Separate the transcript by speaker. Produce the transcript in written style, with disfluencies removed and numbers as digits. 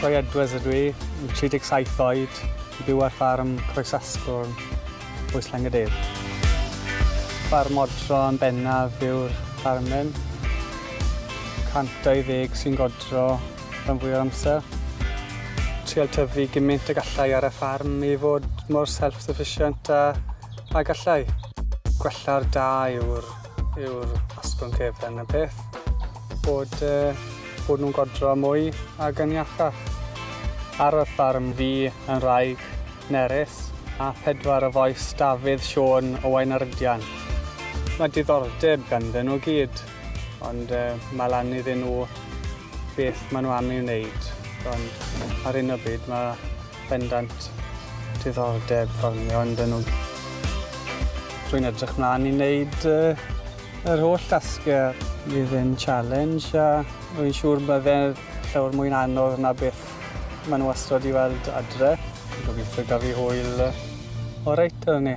Speaker 1: Rwy Edwards ydw i, 37 oed, i byw ar ffarm Groesasgwrn, bwys Llangyndeyrn. Ffarm Godro yn bennaf yw'r ffarmyn. 120 sy'n godro rhan fwy o'r amser. Trial tyfu gymaint y gallai ar y ffarm i fod mor self-sufficient a gallai. Gwella'r da yw'r asgwrn cefn y peth. Bod nhw'n godro mwy ac yn iachach. Ar y ffarm fi yn wraig Nerys a phedwar o fois Dafydd, Siôn o Waenardian. Mae diddordeb ganddyn nhw gyd, ond mae lan iddyn nhw beth maen nhw am ei wneud. Ond ar un o bryd mae bendant diddordeb ffermio yn nhw. Rwy'n edrych mlaen i wneud yr holl tasgau. Fydd yn challenge a rwy'n siŵr byddai'n llawer mwy'n anodd na beth maen nhw wastad i weld adre. Gobeithio gael fi hwyl o reit ar ni.